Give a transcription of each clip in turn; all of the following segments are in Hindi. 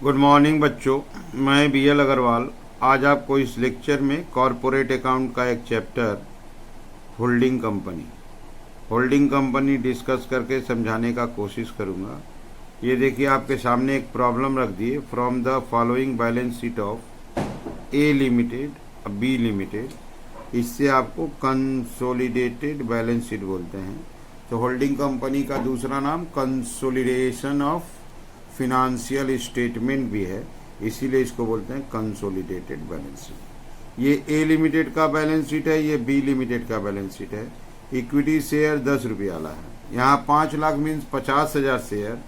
गुड मॉर्निंग बच्चों, मैं BL अग्रवाल आज आपको इस लेक्चर में कॉरपोरेट अकाउंट का एक चैप्टर होल्डिंग कंपनी डिस्कस करके समझाने का कोशिश करूंगा। ये देखिए, आपके सामने एक प्रॉब्लम रख दिए। From the following balance sheet of A limited B limited, इससे आपको कंसोलिडेटेड बैलेंस शीट बोलते हैं। तो होल्डिंग कंपनी का दूसरा नाम कंसोलिडेशन ऑफ फिनेंशियल स्टेटमेंट भी है, इसीलिए इसको बोलते हैं कंसोलिडेटेड बैलेंस शीट। ये ए लिमिटेड का बैलेंस शीट है, ये बी लिमिटेड का बैलेंस शीट है। इक्विटी शेयर 10 रुपये वाला है। यहाँ 5 लाख मीन्स 50,000 शेयर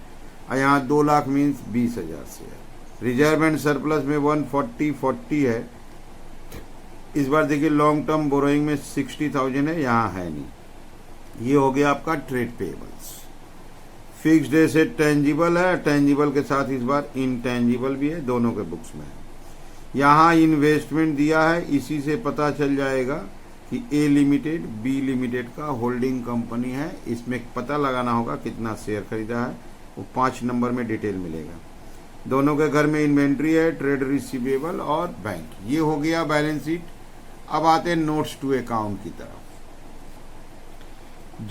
और यहाँ 2 lakh means 20,000 share. Reserve and surplus में 140 है। इस बार देखिए, लॉन्ग टर्म बोरोइंग में 60,000 है, यहाँ है नहीं। ये हो गया आपका trade payables. Fixed asset tangible है, टेंजिबल के साथ इस बार इनटेंजिबल भी है, दोनों के बुक्स में है। यहाँ इन्वेस्टमेंट दिया है, इसी से पता चल जाएगा कि ए लिमिटेड बी लिमिटेड का होल्डिंग कंपनी है। इसमें पता लगाना होगा कितना शेयर खरीदा है, वो 5 नंबर में डिटेल मिलेगा। दोनों के घर में इन्वेंट्री है, ट्रेड रिसीवेबल और बैंक। ये हो गया बैलेंस शीट। अब आते हैं नोट्स टू अकाउंट की तरफ।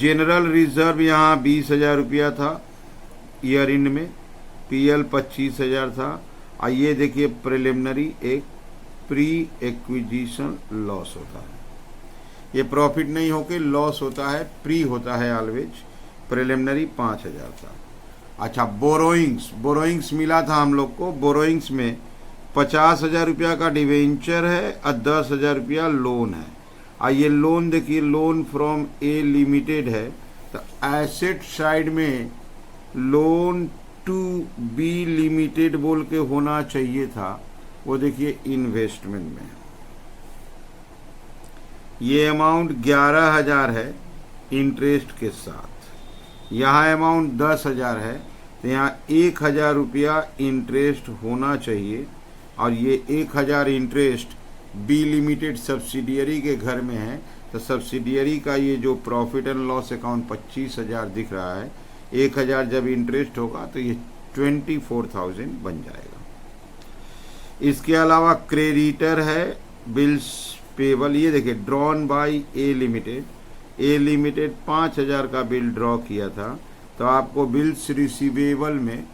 जनरल रिजर्व यहाँ 20,000 रुपया था ईयर एंड में। PL 25,000 था। और ये देखिए, प्रिलिमिनरी एक प्री एक्विजिशन लॉस होता है। ये प्रॉफिट नहीं होके लॉस होता है, प्री होता है ऑलवेज। प्रिलिमिनरी 5,000 था। अच्छा, बोरोइंग्स मिला था हम लोग को। बोरोइंग्स में 50,000 रुपया का डिवेंचर है और 10,000 रुपया लोन है। और ये लोन देखिए, लोन फ्रॉम ए लिमिटेड है। तो एसेट साइड में लोन टू बी लिमिटेड बोल के होना चाहिए था। वो देखिए इन्वेस्टमेंट में ये अमाउंट 11,000 है इंटरेस्ट के साथ। यहाँ अमाउंट 10,000 है, तो यहाँ 1,000 रुपया इंटरेस्ट होना चाहिए। और ये 1,000 इंटरेस्ट बी लिमिटेड सब्सिडियरी के घर में है। तो सब्सिडियरी का ये जो प्रॉफिट एंड लॉस अकाउंट 25,000 दिख रहा है, 1,000 जब इंटरेस्ट होगा तो ये 24,000 बन जाएगा। इसके अलावा क्रेडिटर है बिल्स पेबल। ये देखिए, ड्रॉन बाय ए लिमिटेड 5,000 का बिल ड्रॉ किया था। तो आपको बिल्स रिसीवेबल में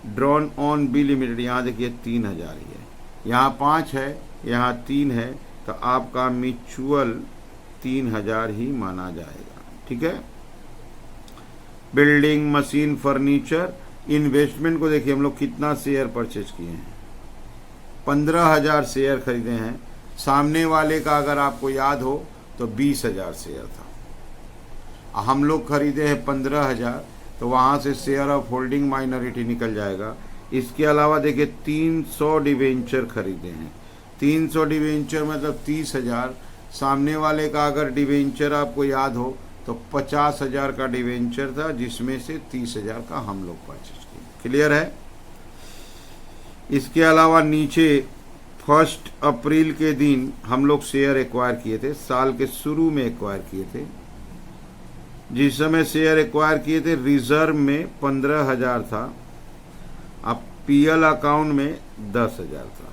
ड्रॉन ऑन बी लिमिटेड, यहाँ देखिए 3,000 ही है। यहाँ 5 है, यहाँ 3 है, तो आपका म्यूचुअल 3,000 ही माना जाएगा। ठीक है। बिल्डिंग, मशीन, फर्नीचर, इन्वेस्टमेंट को देखिए, हम लोग कितना शेयर परचेज किए हैं। 15,000 शेयर खरीदे हैं। सामने वाले का अगर आपको याद हो तो 20,000 शेयर था। हम लोग खरीदे हैं 15,000, तो वहाँ से शेयर ऑफ होल्डिंग माइनॉरिटी निकल जाएगा। इसके अलावा देखिए 300 डिवेंचर खरीदे हैं। 300 डिवेंचर मतलब 30,000। सामने वाले का अगर डिवेंचर आपको याद हो तो 50,000 का डिवेंचर था, जिसमें से 30,000 का हम लोग परचेज किए। क्लियर है। इसके अलावा नीचे 1 अप्रैल के दिन हम लोग शेयर एक्वायर किए थे। साल के शुरू में एक्वायर किए थे। जिस समय शेयर एक्वायर किए थे, रिजर्व में 15,000 था। अब PL अकाउंट में 10,000 था।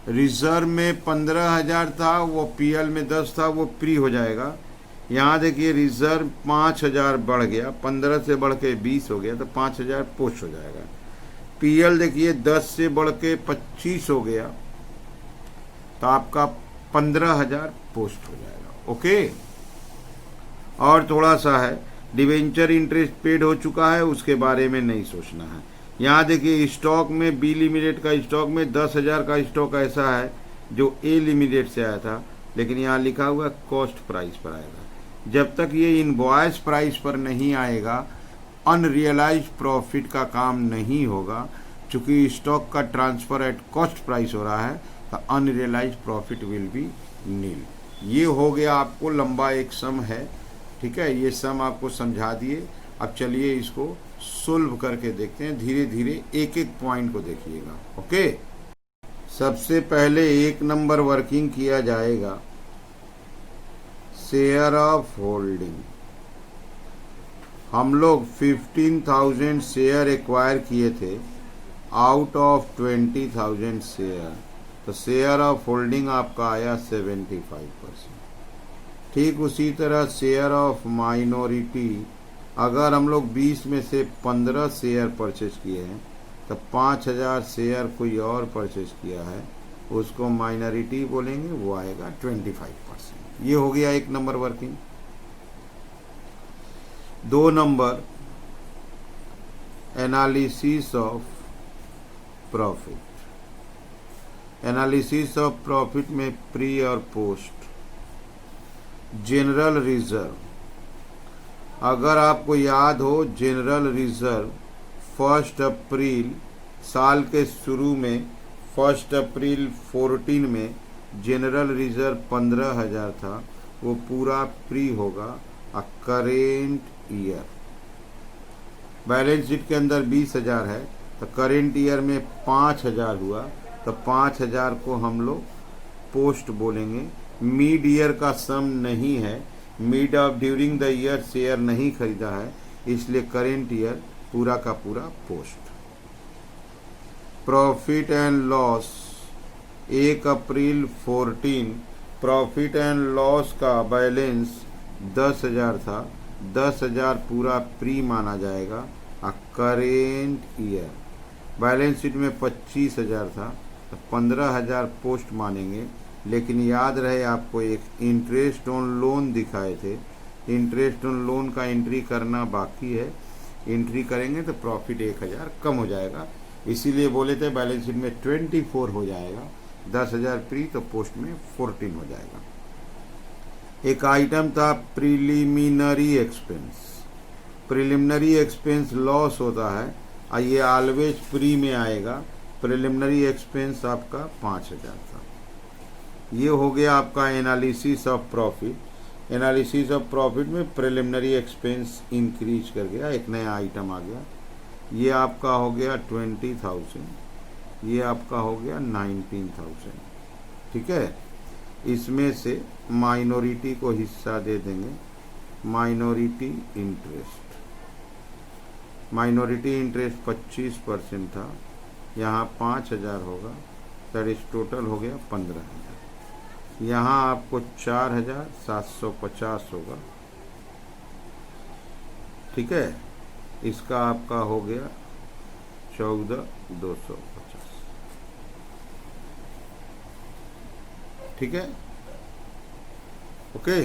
रिजर्व में 15,000 था, वो PL में 10 था, वो प्री हो जाएगा। यहाँ देखिए, रिजर्व 5,000 बढ़ गया, 15 से बढ़ के 20 हो गया, तो 5,000 पोस्ट हो जाएगा। PL देखिए 10 से बढ़ के 25 हो गया, तो आपका 15,000 पोस्ट हो जाएगा। ओके। और थोड़ा सा है, डिवेंचर इंटरेस्ट पेड हो चुका है, उसके बारे में नहीं सोचना है। यहाँ देखिए, स्टॉक में बी लिमिटेड का स्टॉक में 10,000 का स्टॉक ऐसा है जो ए लिमिटेड से आया था, लेकिन यहाँ लिखा हुआ कॉस्ट प्राइस पर आएगा। जब तक ये इनवॉइस प्राइस पर नहीं आएगा, अनरियलाइज प्रॉफिट का काम नहीं होगा। चूंकि स्टॉक का ट्रांसफर एट कॉस्ट प्राइस हो रहा है, तो unrealise profit will B Neil. ये हो गया, आपको लंबा एक सम है। ठीक है, ये सम आपको समझा दिए। अब चलिए इसको सोल्व करके देखते हैं। धीरे धीरे एक एक पॉइंट को देखिएगा। ओके। सबसे पहले 1 नंबर वर्किंग किया जाएगा, शेयर ऑफ होल्डिंग। हम लोग 15,000 शेयर एक्वायर किए थे आउट ऑफ 20,000 शेयर, तो शेयर ऑफ होल्डिंग आपका आया 75%। ठीक उसी तरह शेयर ऑफ माइनॉरिटी, अगर हम लोग 20 में से 15 शेयर परचेज किए हैं तो 5,000 शेयर कोई और परचेज किया है, उसको माइनॉरिटी बोलेंगे, वो आएगा 25%। ये हो गया 1 number working. 2 number analysis of profit. Analysis of profit में प्री और पोस्ट। जनरल रिजर्व, अगर आपको याद हो जनरल रिजर्व 1 अप्रैल साल के शुरू में 1 अप्रैल 14 में जनरल रिजर्व 15,000 था, वो पूरा प्री होगा करेंट ईयर। बैलेंस शीट के अंदर 20,000 है तो करेंट ईयर में 5,000 हुआ, तो 5,000 को हम लोग पोस्ट बोलेंगे। मिड ईयर का सम नहीं है, mid of during the year share नहीं खरीदा है, इसलिए करेंट ईयर पूरा का पूरा post. Profit and loss 1 April 14, profit and loss का बैलेंस 10,000 था, 10,000 पूरा प्री माना जाएगा करेंट ईयर। बैलेंस शीट में 25,000 था तो 15,000 पोस्ट मानेंगे। लेकिन याद रहे आपको एक इंटरेस्ट ऑन लोन दिखाए थे, इंटरेस्ट ऑन लोन का एंट्री करना बाकी है, एंट्री करेंगे तो प्रॉफिट 1,000 कम हो जाएगा, इसीलिए बोले थे बैलेंस शीट में 24 हो जाएगा, 10,000 प्री तो पोस्ट में 14 हो जाएगा। एक आइटम था preliminary expense. Preliminary expense loss होता है, ये ऑलवेज प्री में आएगा। प्रिलिमिनरी एक्सपेंस आपका 5,000 था। ये हो गया आपका analysis of profit. Analysis of profit में प्रिलिमिनरी एक्सपेंस इंक्रीज कर गया, एक नया आइटम आ गया। ये आपका हो गया 20,000, ये आपका हो गया 19,000। ठीक है, इसमें से माइनॉरिटी को हिस्सा दे देंगे, माइनॉरिटी इंटरेस्ट। माइनॉरिटी इंटरेस्ट 25% था, यहाँ 5,000 होगा, दैट इज टोटल हो गया 15,000। यहाँ आपको 4,750 होगा। ठीक है, इसका आपका हो गया 14,250। ठीक है, ओके।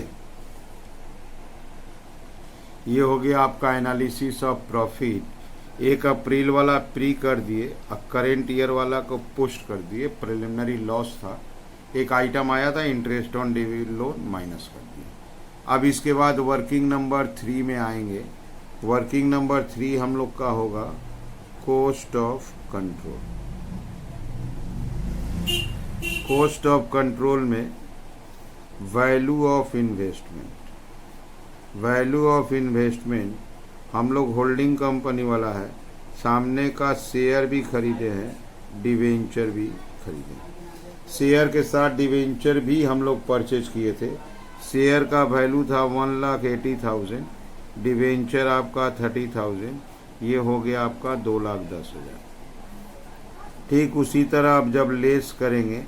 ये हो गया आपका एनालिसिस ऑफ प्रॉफिट। 1 अप्रैल वाला प्री कर दिए, अब करेंट ईयर वाला को पोस्ट कर दिए, प्रिलिमिनरी लॉस था। एक आइटम आया था interest on debit loan, minus कर दिए। अब इसके बाद वर्किंग नंबर 3 में आएंगे। वर्किंग नंबर 3 हम लोग का होगा cost of control. Cost of control में value of investment. Value of investment हम लोग होल्डिंग कंपनी वाला है, सामने का शेयर भी खरीदे हैं, डिवेंचर भी खरीदे। शेयर के साथ डिवेंचर भी हम लोग परचेज किए थे। शेयर का वैल्यू था 1,80,000, डिवेंचर आपका 30,000, ये हो गया आपका 2,10,000। ठीक उसी तरह अब जब लेस करेंगे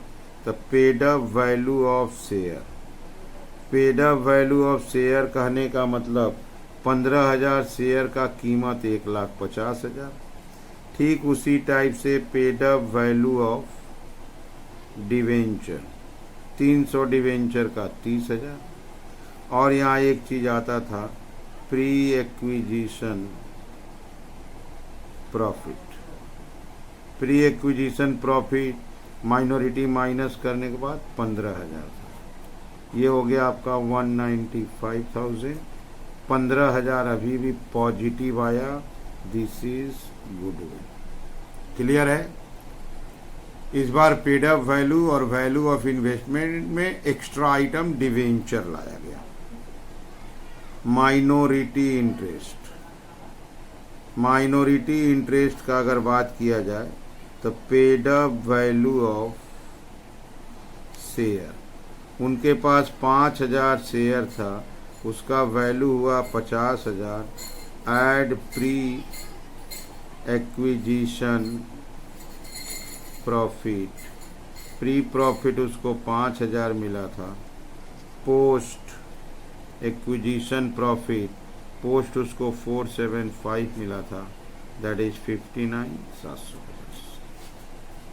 तो paid up value of share. Paid up value of share कहने का मतलब 15,000 शेयर का कीमत 1,50,000। ठीक उसी टाइप से paid up value of debenture 300 debenture का 30,000। और यहाँ एक चीज़ आता था pre acquisition profit. Pre acquisition profit minority minus करने के बाद 15,000 था, ये हो गया आपका 195,000। 15,000 अभी भी पॉजिटिव आया, दिस इज गुडविल। क्लियर है? इस बार पेड अप वैल्यू और वैल्यू ऑफ इन्वेस्टमेंट में एक्स्ट्रा आइटम डिवेंचर लाया गया। Minority interest. माइनॉरिटी इंटरेस्ट का अगर बात किया जाए तो paid up value of share, उनके पास 5,000 शेयर था, उसका वैल्यू हुआ 50,000। Add pre acquisition profit, pre profit उसको 5,000 मिला था, पोस्ट एक्विजिशन प्रॉफिट, पोस्ट उसको 475 मिला था, दैट इज 59,750।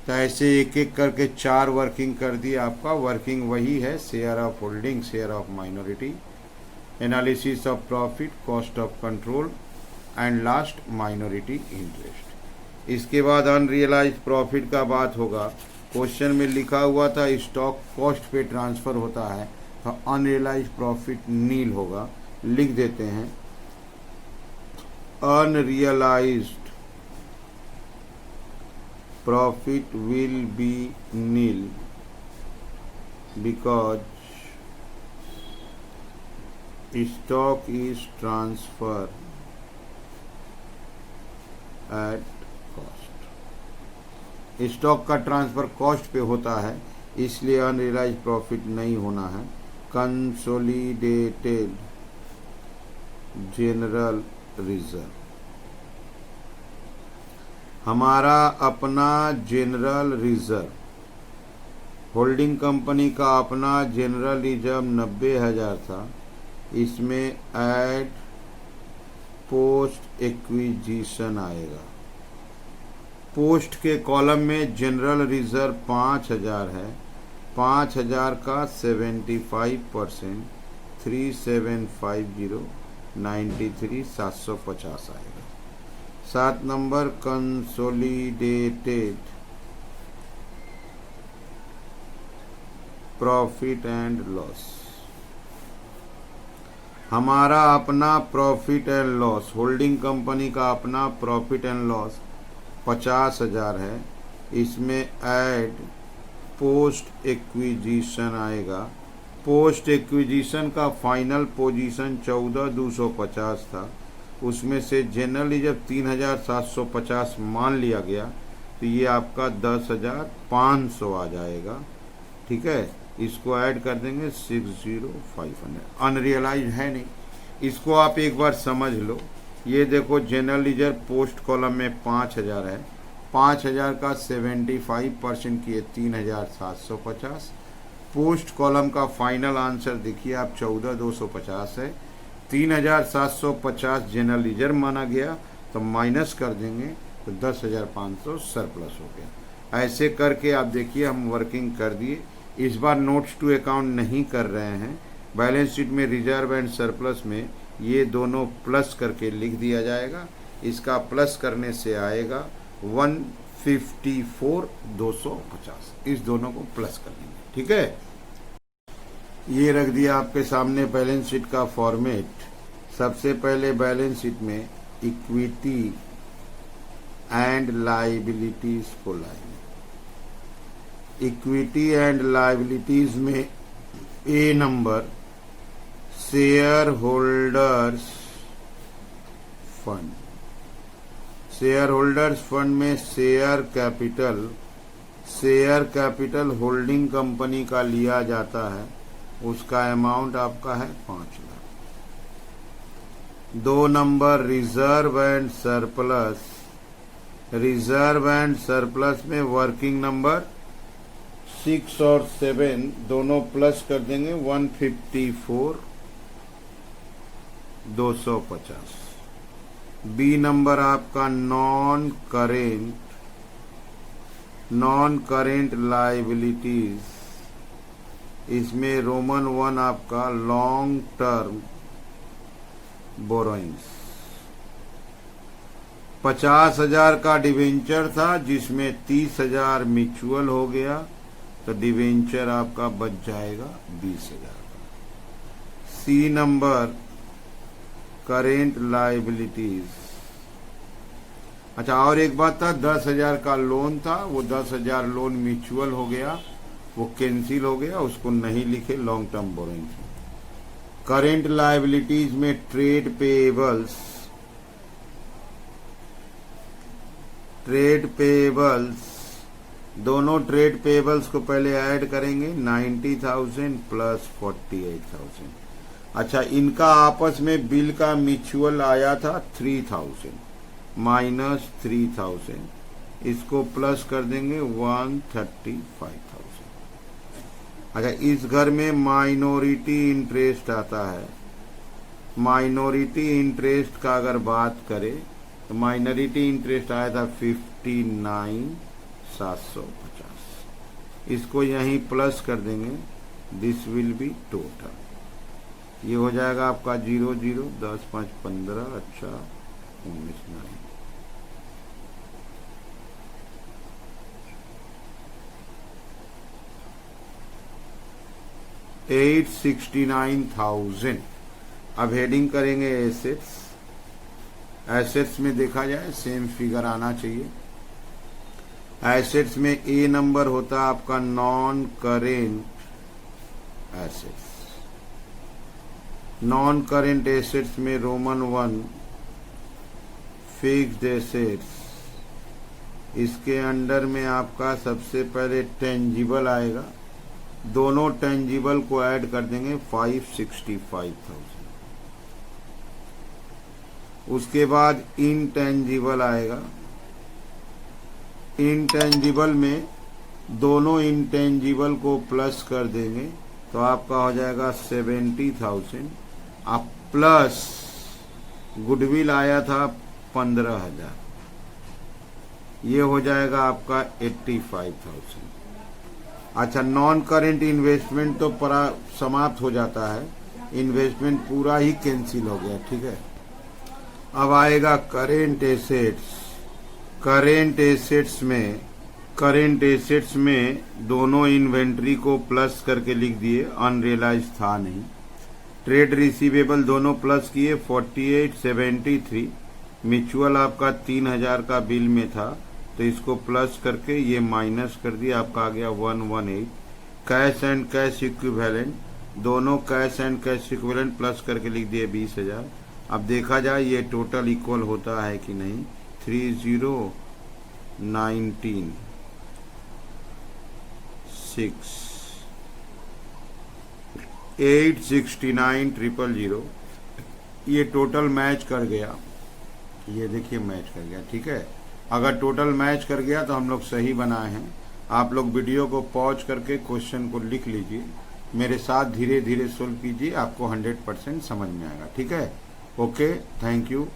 तो ऐसे एक एक करके 4 वर्किंग कर दी। आपका वर्किंग वही है, share of holding, share of minority, analysis of profit, cost of control and last minority interest. इसके बाद अनरियलाइज प्रॉफिट का बात होगा। क्वेश्चन में लिखा हुआ था स्टॉक कॉस्ट पे ट्रांसफर होता है, तो अनरियलाइज प्रॉफिट नील होगा, लिख देते हैं unrealised profit will be nil because stock is transferred at cost। Stock का ट्रांसफर कॉस्ट पे होता है, इसलिए अनरियलाइज प्रॉफिट नहीं होना है। कंसोलिडेटेड जनरल रिजर्व, हमारा अपना जनरल रिजर्व, होल्डिंग कंपनी का अपना जनरल रिजर्व 90,000 था, इसमें ऐड पोस्ट एक्विजिशन आएगा। पोस्ट के कॉलम में जनरल रिजर्व 5,000 है, 5,000 का 75% 3750 93,750 आएगा। 7 number consolidated profit and loss, हमारा अपना profit and loss, holding company का अपना प्रॉफिट एंड लॉस 50,000 है, इसमें ऐड पोस्ट एक्विजिशन आएगा। पोस्ट एक्विजिशन का फाइनल पोजीशन 14,250 था, उसमें से जनरल रिजर्व 3,750 मान लिया गया, तो ये आपका 10,500 आ जाएगा। ठीक है, इसको ऐड कर देंगे 60,500। अनरियलाइज है नहीं, इसको आप एक बार समझ लो। ये देखो जनरल रिजर्व पोस्ट कॉलम में 5,000 है, 5,000 का 75% किए 3,750। पोस्ट कॉलम का फाइनल आंसर देखिए आप 14,250 है, 3,750 जनरल रिजर्व माना गया, तो माइनस कर देंगे तो 10,500 सरप्लस हो गया। ऐसे करके आप देखिए हम वर्किंग कर दिए। इस बार नोट्स टू अकाउंट नहीं कर रहे हैं, बैलेंस शीट में रिजर्व एंड सरप्लस में ये दोनों प्लस करके लिख दिया जाएगा। इसका प्लस करने से आएगा 154,250, इस दोनों को प्लस कर देंगे। ठीक है, ये रख दिया आपके सामने बैलेंस शीट का फॉर्मेट। सबसे पहले बैलेंस शीट में इक्विटी एंड लायबिलिटीज को लाएंगे। इक्विटी एंड लायबिलिटीज में A number shareholders fund, shareholders fund में शेयर कैपिटल होल्डिंग कंपनी का लिया जाता है, उसका अमाउंट आपका है 5 lakh. 2 number reserve and surplus, reserve and surplus में वर्किंग नंबर 6 और 7 दोनों प्लस कर देंगे 154,250। बी नंबर आपका नॉन करेंट लायबिलिटीज, इसमें रोमन 1 आपका लॉन्ग टर्म बोरोइंग्स। 50,000 का डिवेंचर था, जिसमें 30,000 म्यूचुअल हो गया, तो डिवेंचर आपका बच जाएगा 20,000 का। C number current liabilities. अच्छा, और एक बात था, 10,000 का लोन था, वो 10,000 लोन म्यूचुअल हो गया, वो कैंसिल हो गया, उसको नहीं लिखे long term borrowing. Current liabilities में ट्रेड पेएबल्स, दोनों ट्रेड पेएबल्स को पहले ऐड करेंगे 90,000 प्लस 48,000। अच्छा, इनका आपस में बिल का म्यूचुअल आया था 3,000 माइनस 3,000, इसको प्लस कर देंगे 135,000। अच्छा, इस घर में माइनॉरिटी इंटरेस्ट आता है। माइनॉरिटी इंटरेस्ट का अगर बात करें तो माइनॉरिटी इंटरेस्ट आया था 59,750। इसको यहीं प्लस कर देंगे, दिस विल बी टोटल। ये हो जाएगा आपका 0 0 10 5 15, अच्छा 19 9। $869,000। अब हेडिंग करेंगे एसेट्स। एसेट्स में देखा जाए सेम फिगर आना चाहिए। एसेट्स में ए नंबर होता है आपका non current assets. Non current assets में रोमन 1 फिक्स्ड एसेट्स। इसके अंडर में आपका सबसे पहले टेंजिबल आएगा। दोनों टेंजिबल को ऐड कर देंगे 565,000। उसके बाद इनटेंजिबल आएगा। इनटेंजिबल में दोनों इनटेंजिबल को प्लस कर देंगे तो आपका हो जाएगा 70,000। अब प्लस गुडविल आया था 15,000, ये हो जाएगा आपका 85,000। अच्छा, नॉन करेंट इन्वेस्टमेंट तो समाप्त हो जाता है, इन्वेस्टमेंट पूरा ही कैंसिल हो गया, ठीक है। अब आएगा करेंट एसेट्स। करेंट एसेट्स में दोनों इन्वेंट्री को प्लस करके लिख दिए, अनरियलाइज था नहीं। ट्रेड रिसीवेबल दोनों प्लस किए 4873। म्यूचुअल आपका 3,000 का बिल में था तो इसको प्लस करके ये माइनस कर दिया, आपका आ गया 118। कैश एंड कैश इक्विवेलेंट, दोनों cash and cash equivalent plus करके लिख दिए 20,000। अब देखा जाए ये टोटल इक्वल होता है कि नहीं। 3019 6 869,000 ये टोटल मैच कर गया। ये देखिए मैच कर गया, ठीक है। अगर टोटल मैच कर गया तो हम लोग सही बनाए हैं। आप लोग वीडियो को पॉज करके क्वेश्चन को लिख लीजिए, मेरे साथ धीरे धीरे सोल्व कीजिए, आपको 100% समझ में आएगा, ठीक है। Okay, thank you.